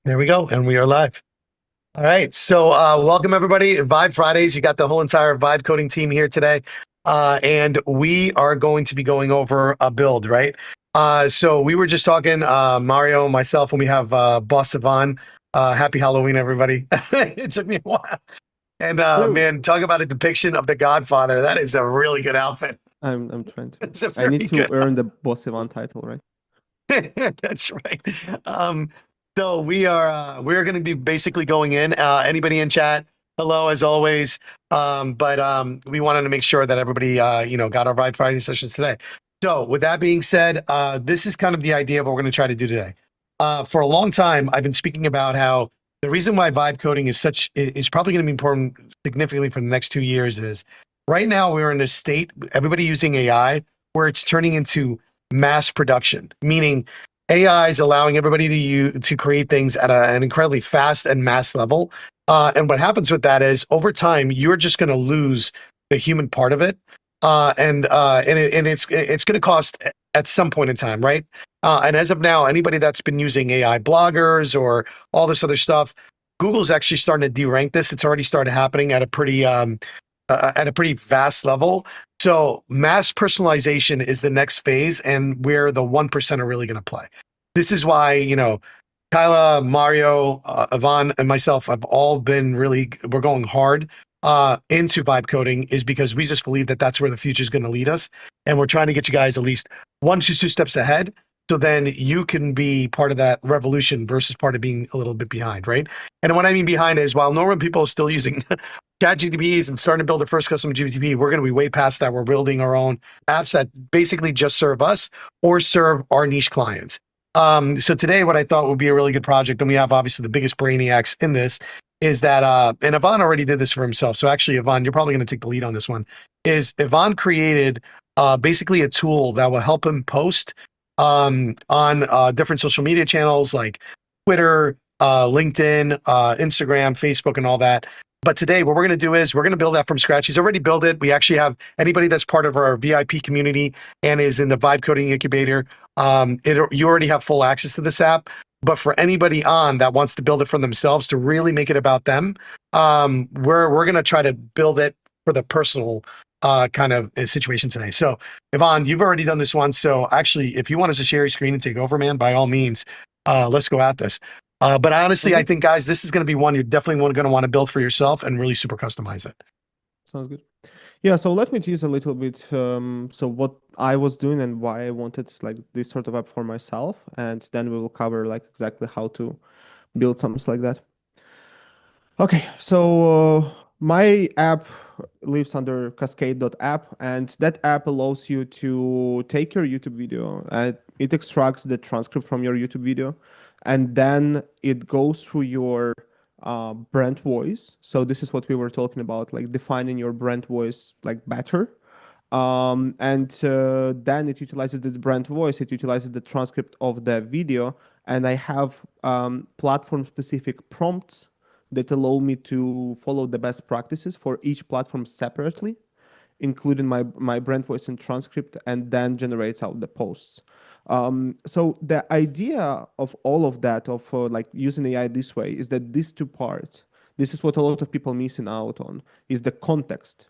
There we go, and we are live. All right, so welcome everybody. Vibe Fridays. You got the whole entire Vibe coding team here today, and we are going to be going over a build, right? So we were just talking, Mario, myself, and we have Boss Yvonne. Happy Halloween, everybody! It took me a while, and Hello. man, talk about a depiction of the Godfather. That is a really good outfit. I'm trying to. It's a I very need to good. earn the Boss Ivan title, right? That's right. Um, so we're going to be basically going in. Anybody in chat? Hello, as always. But we wanted to make sure that everybody, got our Vibe Friday sessions today. So with that being said, this is kind of the idea of what we're going to try to do today. For a long time, I've been speaking about how the reason why vibe coding is probably going to be important significantly for the next 2 years is right now we're in a state, everybody using AI, where it's turning into mass production, meaning AI is allowing everybody to create things at an incredibly fast and mass level. And what happens with that is over time you're just going to lose the human part of it, and it's going to cost at some point in time, right? And as of now, anybody that's been using AI bloggers or all this other stuff, Google's actually starting to derank this. It's already started happening at a pretty vast level. So mass personalization is the next phase, and where the 1% are really going to play. This is why, Kyla, Mario, Yvonne, and myself have all been we're going hard into vibe coding, is because we just believe that that's where the future is going to lead us. And we're trying to get you guys at least one to two steps ahead. So then you can be part of that revolution versus part of being a little bit behind, right? And what I mean behind is while normal people are still using chat GTPs and starting to build their first custom GTP, we're going to be way past that. We're building our own apps that basically just serve us or serve our niche clients. So today, what I thought would be a really good project, and we have obviously the biggest brainiacs in this, is that, and Yvonne already did this for himself. So actually, Yvonne, you're probably going to take the lead on this one. Is Yvonne created basically a tool that will help him post on different social media channels like Twitter, LinkedIn, Instagram, Facebook, and all that. But today, what we're going to do is we're going to build that from scratch. He's already built it. We actually have anybody that's part of our VIP community and is in the Vibe Coding Incubator. You already have full access to this app. But for anybody on that wants to build it for themselves to really make it about them, we're going to try to build it for the personal kind of situation today. So, Yvonne, you've already done this one. So, actually, if you want us to share your screen and take over, man, by all means, let's go at this. But honestly, Sounds I good. think, guys, this is going to be one you're definitely going to want to build for yourself and really super customize it. Sounds good. Yeah, so let me tease a little bit. So what I was doing and why I wanted like this sort of app for myself, and then we will cover like exactly how to build something like that. Okay, so my app lives under cascade.app, and that app allows you to take your YouTube video and it extracts the transcript from your YouTube video, and then it goes through your brand voice. So this is what we were talking about, like defining your brand voice like better. And then it utilizes this brand voice, it utilizes the transcript of the video, and I have platform specific prompts that allow me to follow the best practices for each platform separately, including my brand voice and transcript, and then generates out the posts. So the idea of all of that, of like using AI this way, is that these two parts, this is what a lot of people missing out on, is the context.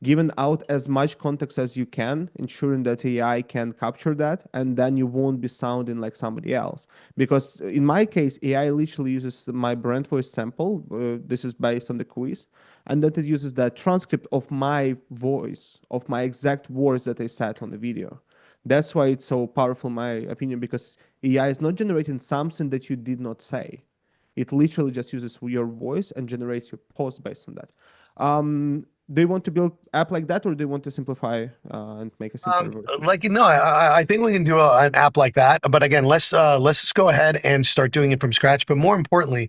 Given out as much context as you can, ensuring that AI can capture that, and then you won't be sounding like somebody else. Because in my case, AI literally uses my brand voice sample. This is based on the quiz, and that it uses the transcript of my voice, of my exact words that I said on the video. That's why it's so powerful, in my opinion, because AI is not generating something that you did not say. It literally just uses your voice and generates your post based on that. Do you want to build app like that, or do you want to simplify and make a simpler version? I think we can do an app like that. But again, let's just go ahead and start doing it from scratch. But more importantly,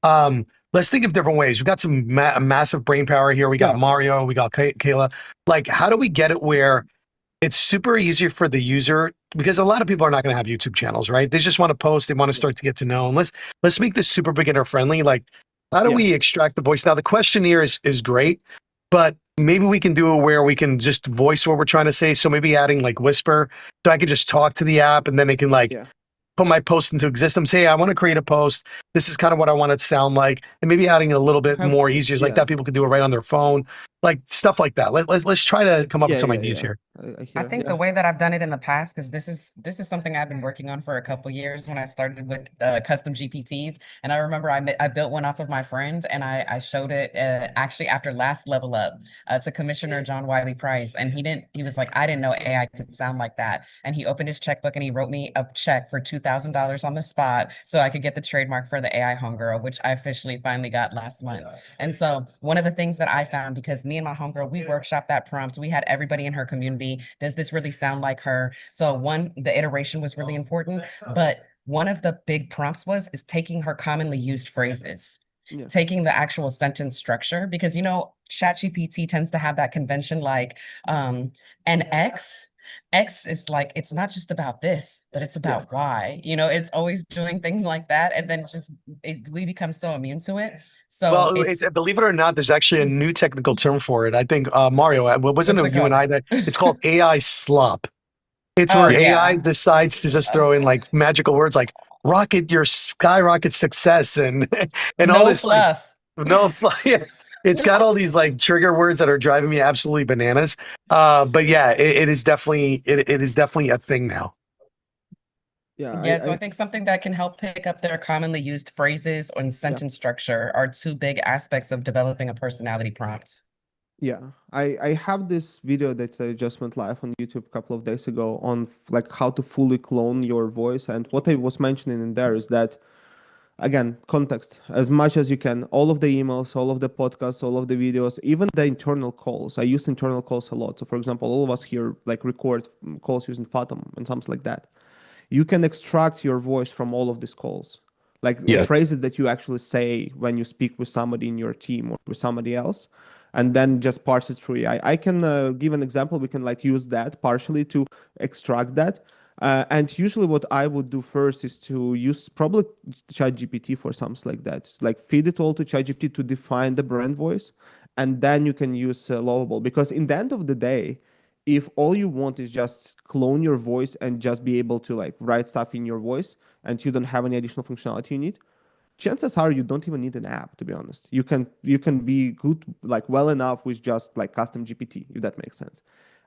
Sure. let's think of different ways. We've got some massive brain power here. We got Yeah, Mario, we got Kayla. Like, how do we get it where it's super easy for the user? Because a lot of people are not going to have YouTube channels, right? They just want to post, they want to yeah, start to get to know. And let's make this super beginner friendly. Like, how do yeah. we extract the voice? Now, the questionnaire is great, but maybe we can do it where we can just voice what we're trying to say. So maybe adding like whisper, so I can just talk to the app, and then it can like Yeah. put my post into existence. Say, I want to create a post. This is kind of what I want it to sound like, and maybe adding a little bit Have more easier like yeah, that. People can do it right on their phone, like stuff like that. Let's try to come up with yeah, some yeah, ideas yeah. here. I I hear. think the Yeah, way that I've done it in the past, because this is something I've been working on for a couple years when I started with custom GPTs. And I remember I built one off of my friend and I showed it actually after last level up to Commissioner John Wiley Price. And he was like, I didn't know AI could sound like that. And he opened his checkbook and he wrote me a check for $2,000 on the spot so I could get the trademark for the AI homegirl, which I officially finally got last month. And so one of the things that I found, because me and my homegirl, we workshopped that prompt, we had everybody in her community. Does this really sound like her? So one, the iteration was really important, but one of the big prompts is taking her commonly used phrases, yeah, taking the actual sentence structure, because ChatGPT tends to have that convention like an X is like, it's not just about this, but it's yeah. about why. It's always doing things like that. And then we become so immune to it. So Well, it's believe it or not, there's actually a new technical term for it. I think Mario, wasn't what's it it you and called? I that it's called AI slop? It's Oh where AI yeah. decides to just throw in like magical words like rocket your skyrocket success and and all No this like fluff. no yeah, it's got all these like trigger words that are driving me absolutely bananas. But yeah, it is definitely a thing now. Yeah, Yeah, so I I think something that can help pick up their commonly used phrases and yeah. sentence structure are two big aspects of developing a personality prompt. Yeah, I have this video that I just went live on YouTube a couple of days ago on like how to fully clone your voice. And what I was mentioning in there is that, again, context as much as you can. All of the emails, all of the podcasts, all of the videos, even the internal calls. I use internal calls a lot. So, for example, all of us here like record calls using Fathom and something like that. You can extract your voice from all of these calls, like Yeah. phrases that you actually say when you speak with somebody in your team or with somebody else, and then just parse it through AI. I can give an example. We can like use that partially to extract that. And usually what I would do first is to use probably ChatGPT for something like that. Like feed it all to ChatGPT to define the brand voice. And then you can use Lovable, because in the end of the day, if all you want is just clone your voice and just be able to like write stuff in your voice and you don't have any additional functionality you need, chances are you don't even need an app, to be honest. You can be good, like well enough with just like custom GPT, if that makes sense.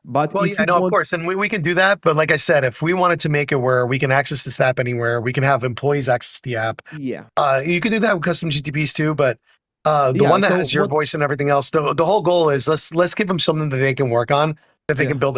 But Well, if yeah, you no, of want, course, and we can do that. But like I said, if we wanted to make it where we can access this app anywhere, we can have employees access the app. yeah, You can do that with custom GTPs too, but the yeah. one that So has your what? voice and everything else, the whole goal is let's give them something that they can work on, that they Yeah. can build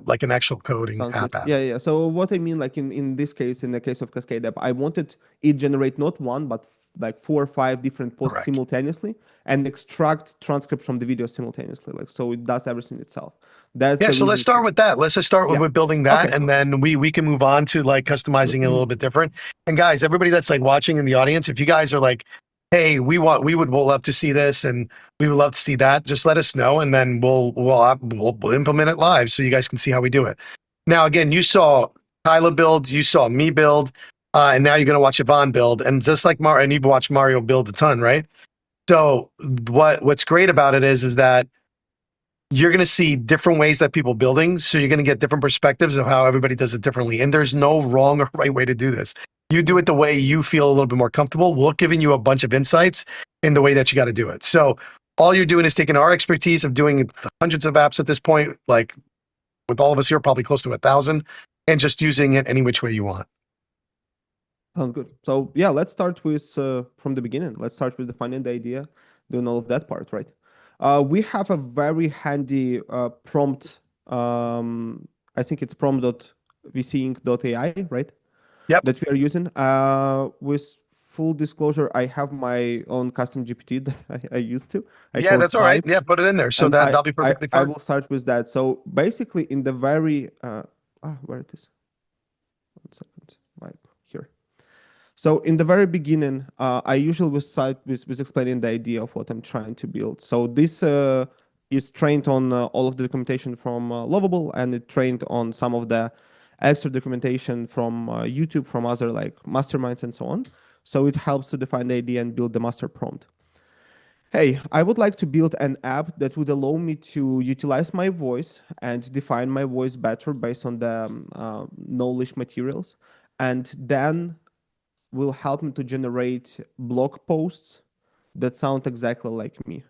like an actual coding Sounds good. app out Yeah, of. yeah. So what I mean, like in this case, in the case of Cascade app, I wanted it generate not one but like 4 or 5 different posts Correct. simultaneously and extract transcript from the video simultaneously. Like so, it does everything itself. That's Yeah, the so let's reason. start with that. Let's just start Yeah. with building that, Okay. and then we can move on to like customizing it a little bit different. And guys, everybody that's like watching in the audience, if you guys are like, hey, we would love to see this, and we would love to see that, just let us know, and then we'll implement it live so you guys can see how we do it. Now, again, you saw Kyla build, you saw me build, and now you're gonna watch Yvonne build, and just like Mario, and you've watched Mario build a ton, right? So what's great about it is that you're going to see different ways that people building, so you're going to get different perspectives of how everybody does it differently, and there's no wrong or right way to do this. You do it the way you feel a little bit more comfortable. We're giving you a bunch of insights in the way that you got to do it. So all you're doing is taking our expertise of doing hundreds of apps at this point, like with all of us here, probably close to 1,000, and just using it any which way you want. Sounds good. So yeah, let's start with from the beginning. Let's start with defining the idea, doing all of that part, right? We have a very handy prompt. I think it's prompt.vcinc.ai, right? Yep. That we are using. With full disclosure, I have my own custom GPT that I used to. I Yeah, call it that's all right. Vibe, Yeah, put it in there. So and that'll be perfectly I fine. will start with that. So basically, in the very where it is? 1 second. Vibe here. So in the very beginning, I usually will start with explaining the idea of what I'm trying to build. So this is trained on all of the documentation from Lovable, and it trained on some of the extra documentation from YouTube, from other like masterminds and so on. So it helps to define the idea and build the master prompt. Hey, I would like to build an app that would allow me to utilize my voice and define my voice better based on the knowledge materials, and then will help me to generate blog posts that sound exactly like me.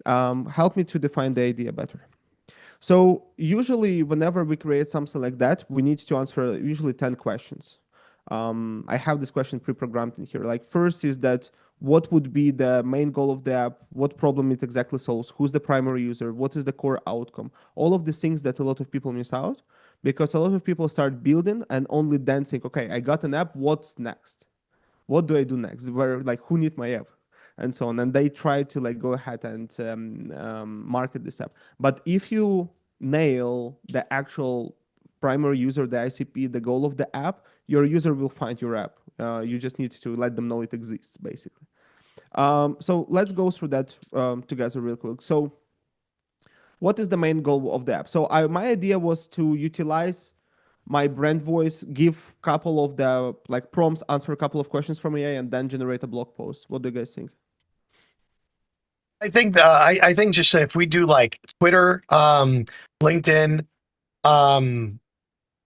Help me to define the idea better. So usually whenever we create something like that, we need to answer usually 10 questions. I have this question pre-programmed in here. Like first is that what would be the main goal of the app? What problem it exactly solves? Who's the primary user? What is the core outcome? All of these things that a lot of people miss out because a lot of people start building and only then think, okay, I got an app, what's next? What do I do next? Where like who need my app? And so on. And they try to like go ahead and market this app. But if you nail the actual primary user, the ICP, the goal of the app, your user will find your app. You just need to let them know it exists, basically. So let's go through that together real quick. So what is the main goal of the app? So my idea was to utilize my brand voice, give a couple of the like prompts, answer a couple of questions from AI, and then generate a blog post. What do you guys think? I think just if we do like Twitter, LinkedIn,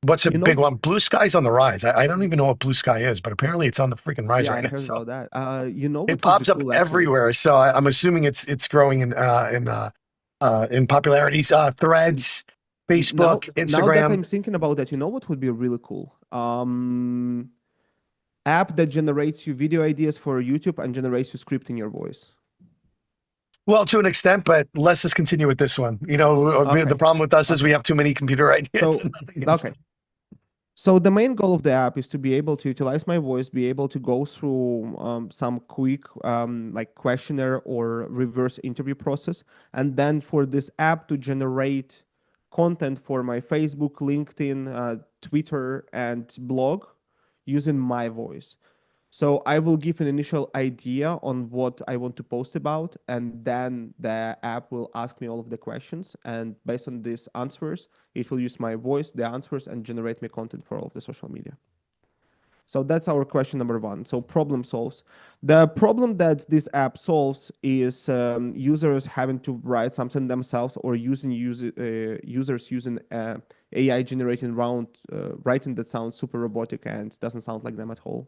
what's a You big know, one? Blue Sky's on the rise. I don't even know what Blue Sky is, but apparently it's on the freaking rise yeah, right I now. heard So about that. You know it what would be pops up cool actually? everywhere. So I'm assuming it's growing in popularity. Threads, Now, Facebook, now that I'm Instagram. thinking about that, you know what would be really cool? App that generates you video ideas for YouTube and generates you script in your voice. Well, to an extent, but let's just continue with this one. You know, the Okay. problem with us is Okay. we have too many computer ideas. So, And nothing gets okay. So the main goal of the app is to be able to utilize my voice, be able to go through some quick like questionnaire or reverse interview process, and then for this app to generate content for my Facebook, LinkedIn, Twitter, and blog using my voice. So I will give an initial idea on what I want to post about, and then the app will ask me all of the questions. And based on these answers, it will use my voice, the answers, and generate me content for all of the social media. So that's our question number one. So problem solves. The problem that this app solves is users having to write something themselves or users using AI generated round writing that sounds super robotic and doesn't sound like them at all.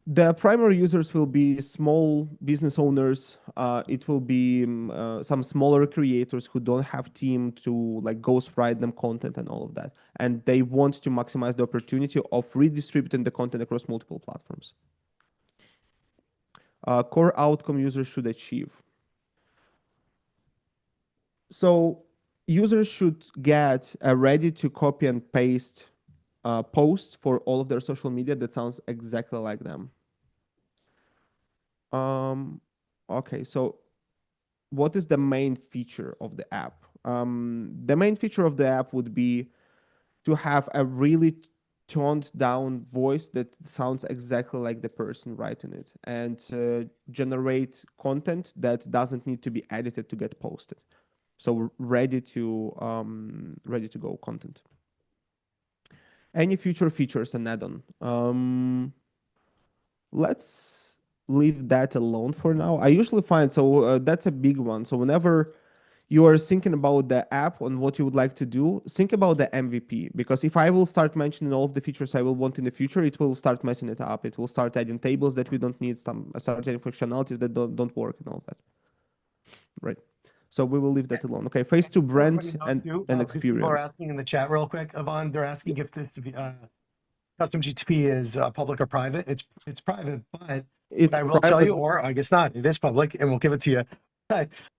The primary users will be small business owners. It will be some smaller creators who don't have team to like ghostwrite them content and all of that. And they want to maximize the opportunity of redistributing the content across multiple platforms. Core outcome users should achieve. So users should get a ready to copy and paste post for all of their social media that sounds exactly like them. Okay, so what is the main feature of the app? The main feature of the app would be to have a really toned down voice that sounds exactly like the person writing it and generate content that doesn't need to be edited to get posted. So ready to go content. Any future features and add-on? Let's leave that alone for now. I usually find that's a big one. So whenever you are thinking about the app and what you would like to do, think about the MVP. Because if I will start mentioning all of the features I will want in the future, it will start messing it up. It will start adding tables that we don't need, start adding functionalities that don't work and all that. Right. So we will leave that alone. Okay, phase two, brand and People are experience. asking in the chat real quick, Yvonne. They're asking if this custom GTP is public or private. It's private, but It's what I will tell you, private. or I guess not, it is public, and we'll give it to you.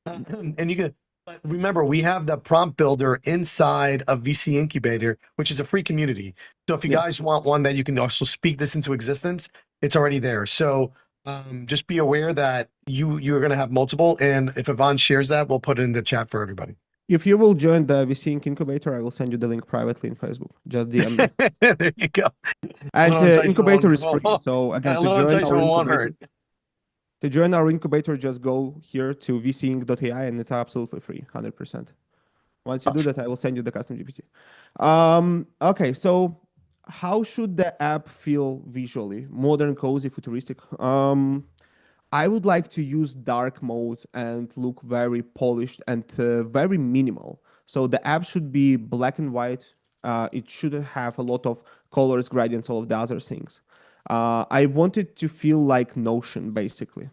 And you can. But remember, we have the prompt builder inside of VC Incubator, which is a free community. So if you Yeah. guys want one that you can also speak this into existence, it's already there. So just be aware that you're going to have multiple, and if Yvonne shares that, we'll put it in the chat for everybody. If you will join the VC Incubator, I will send you the link privately in Facebook. Just DM me. There you go. And Incubator is free. Won't, So again, a to little join enticement our won't incubator, hurt. to join our incubator, just go here to vcinc.ai and it's absolutely free, 100%. Once you do that, I will send you the custom GPT. Okay, so how should the app feel visually? Modern, cozy, futuristic. I would like to use dark mode and look very polished and very minimal. So the app should be black and white, It shouldn't have a lot of colors, gradients, all of the other things. I want it to feel like Notion, basically.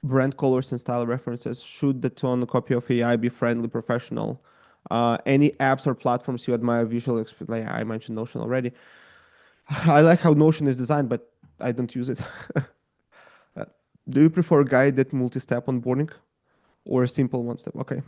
Brand colors and style references. Should the tone copy of AI be friendly, professional? Any apps or platforms you admire visual like I mentioned Notion already. I like how Notion is designed, but I don't use it. Do you prefer guided multi-step onboarding or a simple one-step? Okay.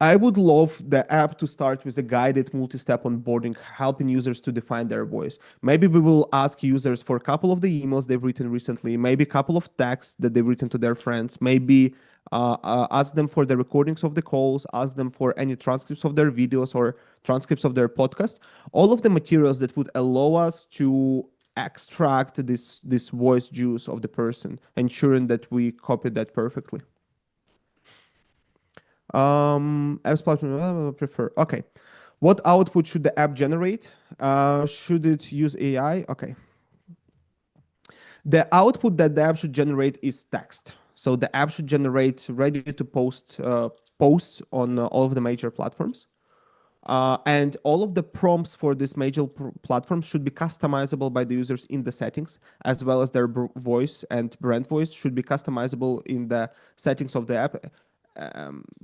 I would love the app to start with a guided multi-step onboarding, helping users to define their voice. Maybe we will ask users for a couple of the emails they've written recently, maybe a couple of texts that they've written to their friends, maybe ask them for the recordings of the calls, ask them for any transcripts of their videos or transcripts of their podcast, all of the materials that would allow us to extract this voice juice of the person, ensuring that we copy that perfectly. Apps platform prefer. Okay. What output should the app generate? Should it use AI? Okay. The output that the app should generate is text. So the app should generate ready to post posts on all of the major platforms. And all of the prompts for this major platforms should be customizable by the users in the settings, as well as their voice and brand voice should be customizable in the settings of the app.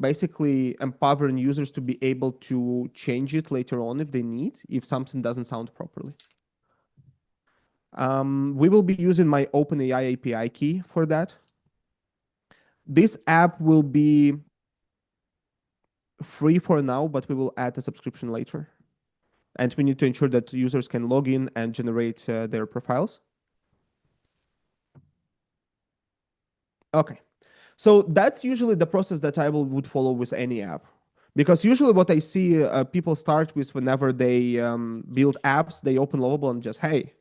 Basically empowering users to be able to change it later on if they need, if something doesn't sound properly. We will be using my OpenAI API key for that. This app will be free for now, but we will add a subscription later. And we need to ensure that users can log in and generate their profiles. Okay. So that's usually the process that I would follow with any app. Because usually what I see people start with whenever they build apps, they open Lovable and just, hey,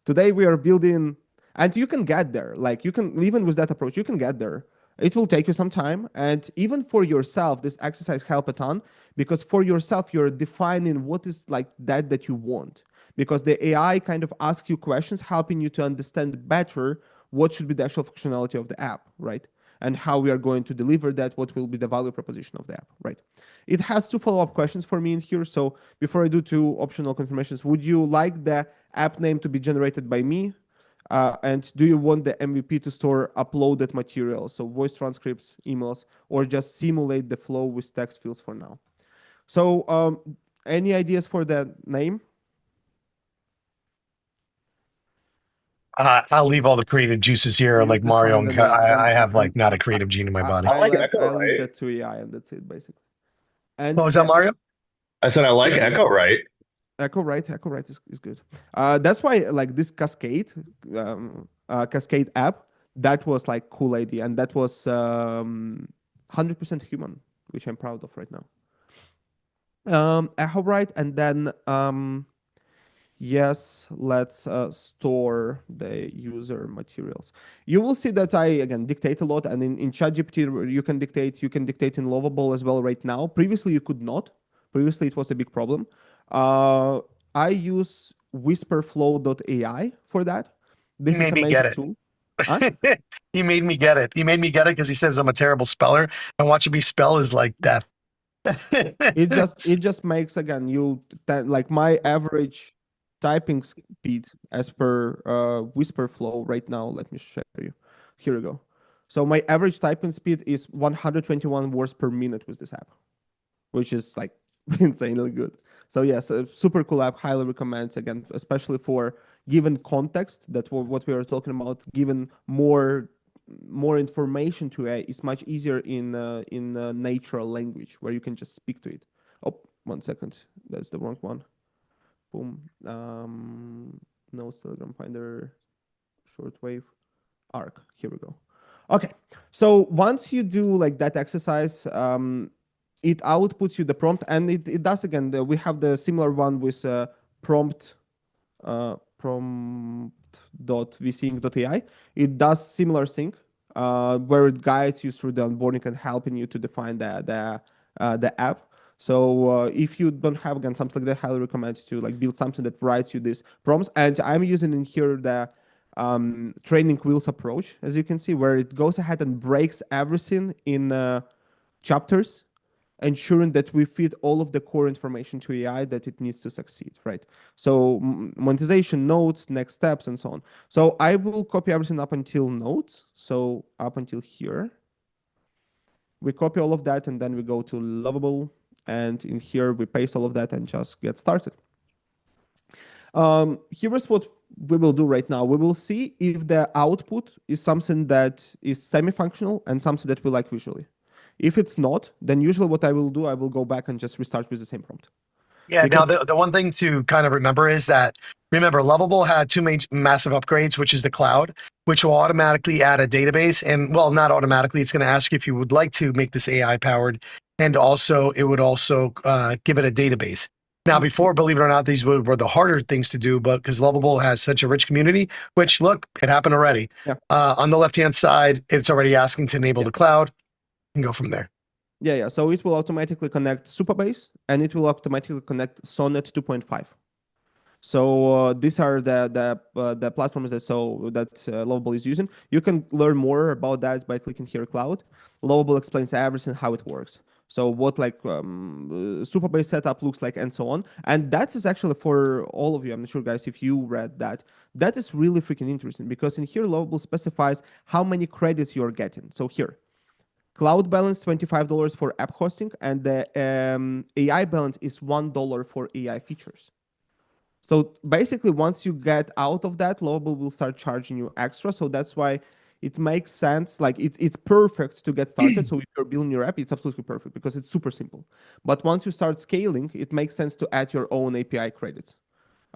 today we are building, and you can get there. Like you can, even with that approach, you can get there. It will take you some time. And even for yourself, this exercise help a ton because for yourself, you're defining what is like that you want. Because the AI kind of asks you questions, helping you to understand better what should be the actual functionality of the app, right? And how we are going to deliver that, what will be the value proposition of the app, right? It has two follow-up questions for me in here. So before I do two optional confirmations, would you like the app name to be generated by me? And do you want the MVP to store uploaded material, so voice transcripts, emails, or just simulate the flow with text fields for now? So any ideas for the name? I'll leave all the creative juices here, You like Mario. define And the name, I and have like not a creative gene in my body. I like Echo, I leave right? that to AI, and that's it basically. And Oh, is that Mario? I said I like Echo, right? Echo Right is good. That's why like this Cascade app, that was like cool idea, and that was 100% human, which I'm proud of right now. Echo Right, and then yes, let's store the user materials. You will see that I again dictate a lot, and in ChatGPT you can dictate in Lovable as well right now. Previously you could not. Previously it was a big problem. I use whisperflow.ai for that. This is Made me amazing get it. tool. Huh? He made me get it. He made me get it because he says I'm a terrible speller, and watching me spell is like death. It just makes again like my average typing speed as per Whisperflow right now. Let me show you. Here we go. So my average typing speed is 121 words per minute with this app, which is like insanely good. So yes, a super cool app. Highly recommend again, especially for given context that what we are talking about, given more information to AI is much easier in natural language where you can just speak to it. Oh, 1 second, that's the wrong one. Boom. No Telegram Finder, shortwave, arc. Here we go. Okay, so once you do like that exercise, it outputs you the prompt, and it does again. We have the similar one with prompt prompt.vsync.ai. It does similar thing where it guides you through the onboarding and helping you to define the app. So if you don't have again something like that, I highly recommend to like build something that writes you these prompts. And I'm using in here the training wheels approach, as you can see, where it goes ahead and breaks everything in chapters ensuring that we feed all of the core information to AI that it needs to succeed, right? So monetization, nodes, next steps, and so on. So I will copy everything up until nodes. So up until here. We copy all of that and then we go to Lovable. And in here, we paste all of that and just get started. Here's what we will do right now. We will see if the output is something that is semi-functional and something that we like visually. If it's not, then usually what I will do, I will go back and just restart with the same prompt. Yeah. Because- Now, the one thing to kind of remember is that, remember, Lovable had two massive upgrades, which is the cloud, which will automatically add a database. And, well, not automatically. It's going to ask you if you would like to make this AI powered. And also, it would also give it a database. Now, before, believe it or not, these were the harder things to do, but because Lovable has such a rich community, which, look, it happened already. Yeah. On the left-hand side, it's already asking to enable the cloud and go from there. Yeah. So it will automatically connect Supabase and it will automatically connect Sonnet 2.5. So these are the platforms that Lovable is using. You can learn more about that by clicking here, Cloud. Lovable explains everything how it works. So what Supabase setup looks like and so on. And that is actually for all of you. I'm not sure, guys, if you read that. That is really freaking interesting because in here, Lovable specifies how many credits you're getting. So here, cloud balance $25 for app hosting, and the AI balance is $1 for AI features. So basically, once you get out of that, Lovable will start charging you extra. So that's why it makes sense. Like it's perfect to get started. So if you're building your app, it's absolutely perfect because it's super simple. But once you start scaling, it makes sense to add your own API credits,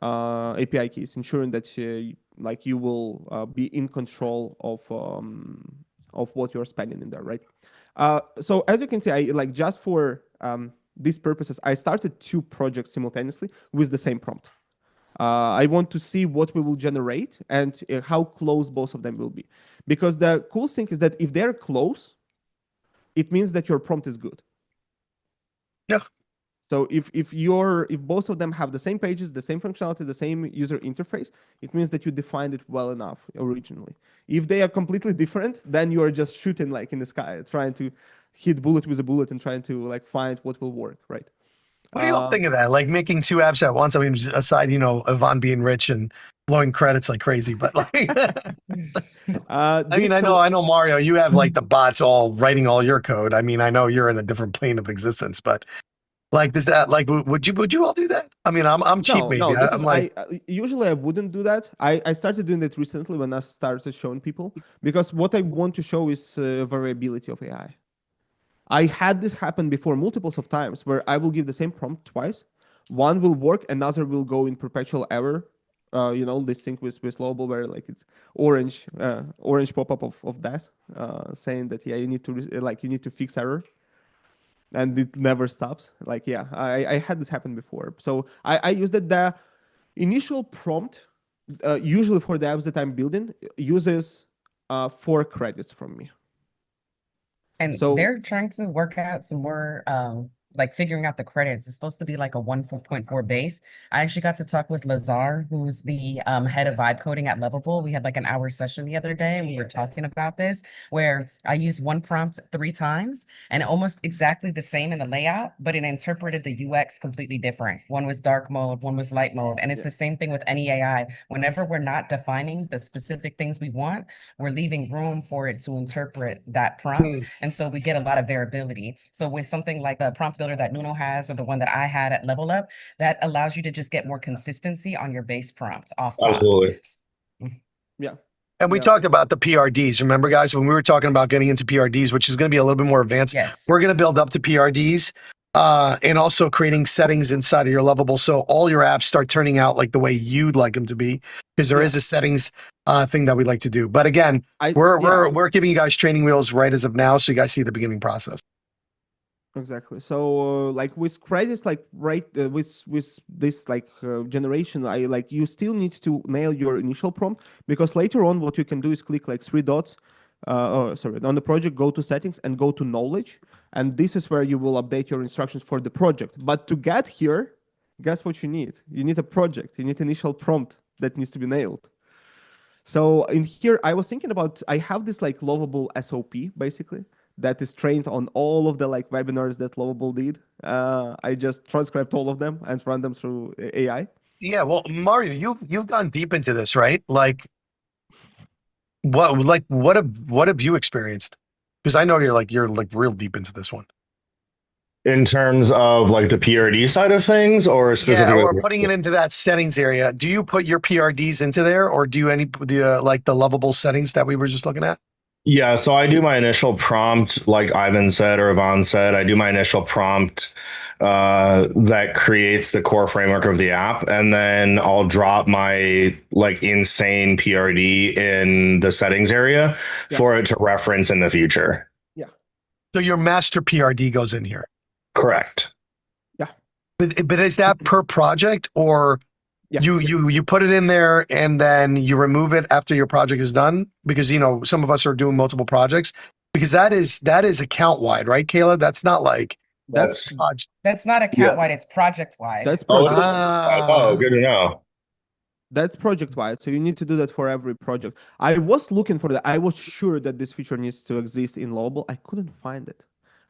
API keys, ensuring that you will be in control of what you're spending in there, right? So as you can see, I just for these purposes, I started 2 projects simultaneously with the same prompt. I want to see what we will generate and how close both of them will be. Because the cool thing is that if they're close, it means that your prompt is good. Yeah. So if both of them have the same pages, the same functionality, the same user interface, it means that you defined it well enough originally. If they are completely different, then you are just shooting like in the sky, trying to hit bullet with a bullet and trying to like find what will work, right? What do you all think of that? Like making 2 apps at once? I mean, aside, Yvonne being rich and blowing credits like crazy, but like, I mean, I know, Mario, you have like the bots all writing all your code. I mean, I know you're in a different plane of existence, but like, does that, like, would you all do that? I mean, I'm cheap, maybe. No, I'm like, usually I wouldn't do that. I started doing it recently when I started showing people, because what I want to show is variability of AI. I had this happen before multiples of times where I will give the same prompt twice. One will work, another will go in perpetual error. This thing with Lovable where like it's orange pop-up of death, saying that you need to fix error, and it never stops. I had this happen before. So I used it. The initial prompt, usually for the apps that I'm building, uses 4 credits from me. And So- they're trying to work out some more, like figuring out the credits. It's supposed to be like a 1.4 base. I actually got to talk with Lazar, who's the head of vibe coding at Lovable. We had like an hour session the other day, and we were talking about this, where I used one prompt 3 times and almost exactly the same in the layout, but it interpreted the UX completely different. One was dark mode, one was light mode. And it's the same thing with any AI. Whenever we're not defining the specific things we want, we're leaving room for it to interpret that prompt. And so we get a lot of variability. So with something like the prompt builder that Nuno has, or the one that I had at Level Up, that allows you to just get more consistency on your base prompt off top. Absolutely. Yeah. and we talked about the PRDs. Remember, guys, when we were talking about getting into PRDs, which is going to be a little bit more advanced. Yes. We're going to build up to PRDs, and also creating settings inside of your Lovable, so all your apps start turning out like the way you'd like them to be. Because there is a settings thing that we like to do. But again, we're giving you guys training wheels right as of now, so you guys see the beginning process. Exactly. So like with credits, like with this generation, you still need to nail your initial prompt, because later on what you can do is click like 3 dots, on the project, go to settings and go to knowledge, and this is where you will update your instructions for the project. But to get here, guess what you need? You need a project. You need initial prompt that needs to be nailed. So in here, I was thinking about, I have this like Lovable SOP basically that is trained on all of the like webinars that Lovable did. I just transcribed all of them and run them through AI. Yeah, well, Mario, you've gone deep into this, right? What have you experienced? Because I know you're like real deep into this one. In terms of like the PRD side of things, or Yeah, specifically? or putting it into that settings area. Do you put your PRDs into there, or do you like the lovable settings that we were just looking at? Yeah, so I do my initial prompt, like Ivan said or Yvonne said. I do my initial prompt that creates the core framework of the app, and then I'll drop my like insane PRD in the settings area Yeah. for it to reference in the future. So your master PRD goes in here. Correct. But is that per project, or Yeah. you put it in there and then you remove it after your project is done? Because some of us are doing multiple projects. Because that is account wide, right, Kayla? That's not like That's project. That's not account wide, it's project wide. that's Oh, project. good to know. That's project wide, so you need to do that for every project. I was looking for that. I was sure that this feature needs to exist in Lovable. I couldn't find it.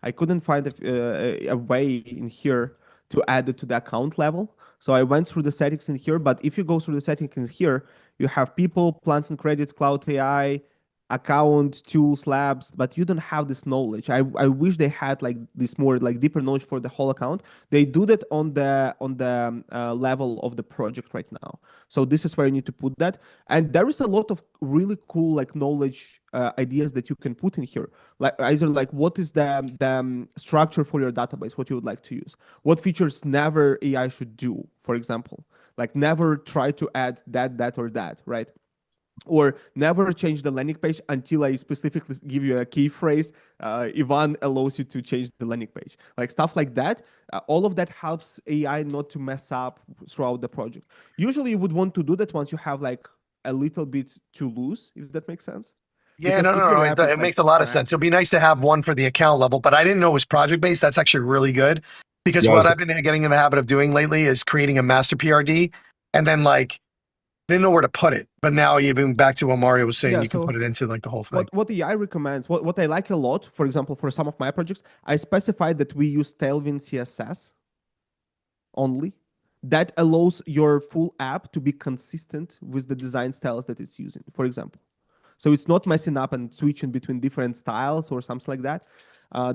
I couldn't find a way in here to add it to the account level. So I went through the settings in here. But if you go through the settings in here, you have people, plans and credits, cloud AI, account, tools, labs, but you don't have this knowledge. I wish they had like this more like deeper knowledge for the whole account. They do that on the level of the project right now. So this is where you need to put that. And there is a lot of really cool like knowledge ideas that you can put in here. Like either like what is the structure for your database, what you would like to use, what features never AI should do, for example, like never try to add that or that, right? Or never change the landing page until I specifically give you a key phrase. Ivan allows you to change the landing page, like stuff like that. All of that helps AI not to mess up throughout the project. Usually you would want to do that once you have like a little bit to lose, if that makes sense. Yeah, Because no, if no, your no. app It, is it like makes a lot of crap, sense. It'd be nice to have one for the account level, but I didn't know it was project based. That's actually really good because what I've been getting in the habit of doing lately is creating a master PRD and then like didn't know where to put it. But now even back to what Mario was saying, Yeah, you can so put it into like the whole thing. what AI recommends, what I like a lot, for example, for some of my projects, I specified that we use Tailwind CSS only. That allows your full app to be consistent with the design styles that it's using, for example. So it's not messing up and switching between different styles or something like that.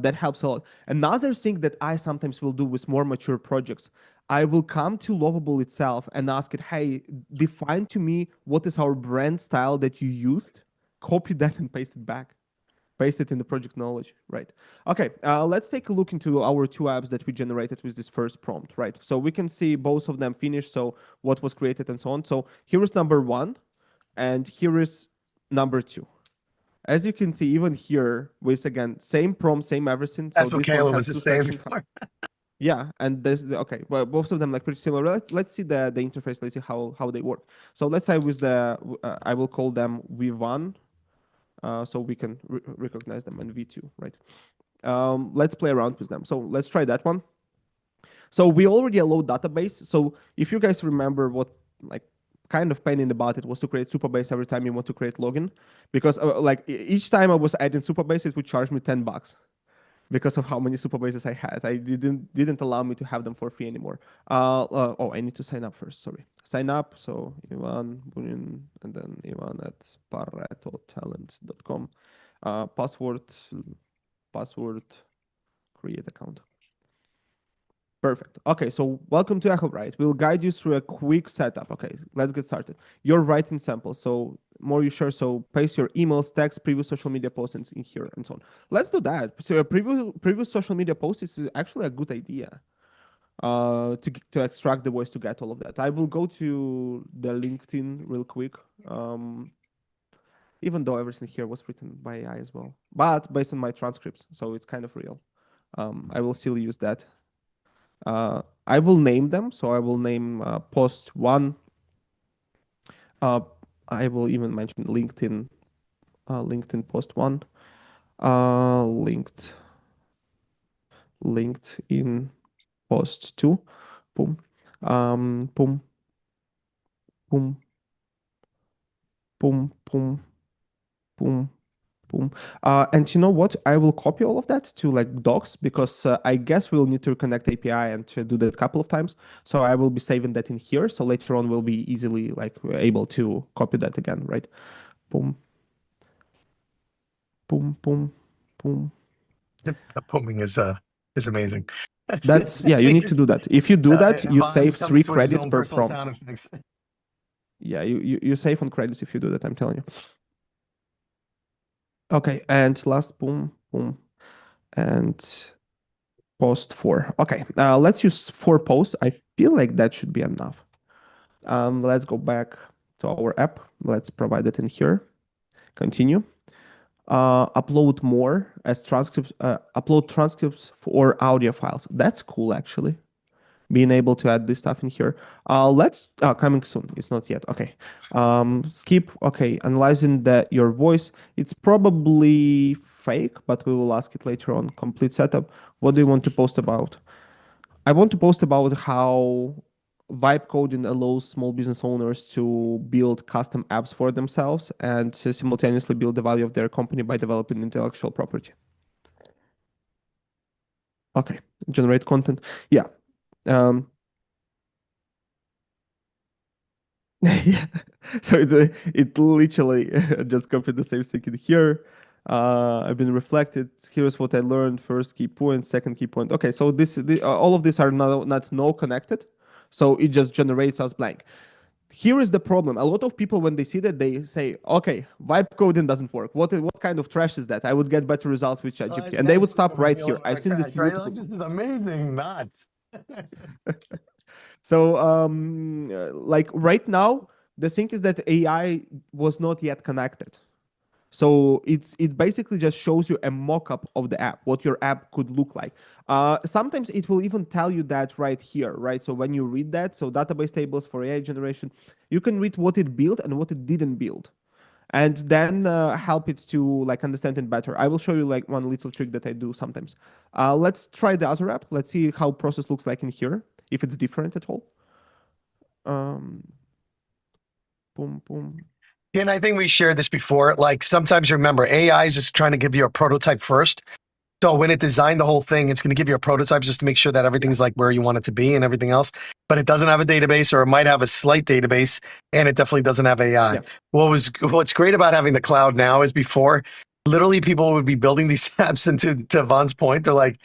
That helps a lot. Another thing that I sometimes will do with more mature projects, I will come to Lovable itself and ask it, hey, define to me what is our brand style that you used, copy that and paste it back. Paste it in the project knowledge, right? Okay, let's take a look into our two apps that we generated with this first prompt, right? So we can see both of them finished, so what was created and so on. So here is number one, and here is number two. As you can see, even here, with again, same prompt, same everything. So That's what this one Kayla has was just two saying sections. before. Yeah, and this okay, well, both of them like pretty similar. Let's see the interface. Let's see how they work. So let's say with the I will call them V1, so we can recognize them, and V2, right? Let's play around with them. So let's try that one. So we already allow database. So if you guys remember what like kind of pain in the butt it was to create Superbase every time you want to create login, because like each time I was adding Superbase, it would charge me $10 because of how many Superbases I had. I didn't allow me to have them for free anymore. Oh, I need to sign up first. Sorry, sign up. So Ivan Bunin and then Ivan at paretotalent.com. Password, create account. Perfect. Okay, so welcome to Echo Write. We'll guide you through a quick setup. Okay, let's get started. You're writing samples, so more you share, so paste your emails, text, previous social media posts in here, and so on. Let's do that. So a previous social media post is actually a good idea to extract the voice to get all of that. I will go to the LinkedIn real quick, even though everything here was written by AI as well, but based on my transcripts, so it's kind of real. I will still use that. I will name them. So I will name post one. I will even mention LinkedIn, LinkedIn post one, linked in post two. Boom, boom, boom, boom, boom, boom, Boom. And you know what? I will copy all of that to like docs because I guess we'll need to connect API and to do that a couple of times. So I will be saving that in here. So later on we'll be easily like able to copy that again, right? Boom. Boom, boom, boom. The booming is amazing. That's yeah, you need to do that. If you do that, you Vaughn save comes 3 with his credits own per personal prompt. sound effects. Yeah, you save on credits if you do that, I'm telling you. Okay, and last boom, boom, and post 4. Okay, let's use 4 posts. I feel like that should be enough. Let's go back to our app. Let's provide it in here. Continue. Upload more as transcripts. Upload transcripts for audio files. That's cool, actually. Being able to add this stuff in here. Let's coming soon. It's not yet. Okay. Skip. Okay. Analyzing your voice. It's probably fake, but we will ask it later on. Complete setup. What do you want to post about? I want to post about how vibe coding allows small business owners to build custom apps for themselves and to simultaneously build the value of their company by developing intellectual property. Okay, generate content. Yeah. Yeah. So it literally just copied the same thing in here. I've been reflected. Here's what I learned. First key point, second key point. Okay, so all of these are not no connected. So it just generates us blank. Here is the problem. A lot of people, when they see that, they say, okay, vibe coding doesn't work. What kind of trash is that? I would get better results with ChatGPT. And they would stop right here. I've seen this multiple This is amazing. Not. So, like right now, the thing is that AI was not yet connected. So it basically just shows you a mock-up of the app, what your app could look like. Sometimes it will even tell you that right here, right? So when you read that, so database tables for AI generation, you can read what it built and what it didn't build, and then help it to like understand it better. I will show you like one little trick that I do sometimes. Let's try the other app. Let's see how process looks like in here, if it's different at all. Boom, boom. And I think we shared this before. Like sometimes remember, AI is just trying to give you a prototype first. So when it designed the whole thing, it's going to give you a prototype just to make sure that everything's like where you want it to be and everything else. But it doesn't have a database, or it might have a slight database, and it definitely doesn't have AI. Yeah. What's great about having the cloud now is before, literally people would be building these apps, and to Vaughn's point, they're like,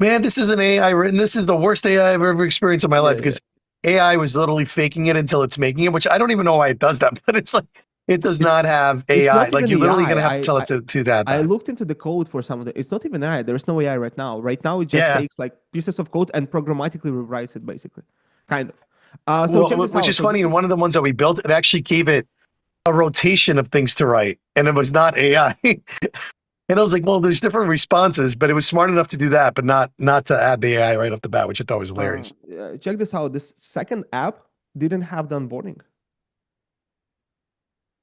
man, this isn't AI written. This is the worst AI I've ever experienced in my life, because AI was literally faking it until it's making it, which I don't even know why it does that, but it's like, it does not have AI. not Like even you're literally AI. going to have to tell it to do that. I looked into the code for some of it. It's not even AI. There's no AI right now. Right now, it just Yeah. takes like pieces of code and programmatically rewrites it, basically, kind of. So check this which out. is So funny. this And one of the ones that we built, it actually gave it a rotation of things to write, and it was not AI. And I was like, well, there's different responses, but it was smart enough to do that, but not to add the AI right off the bat, which I thought was hilarious. Check this out. This second app didn't have the onboarding.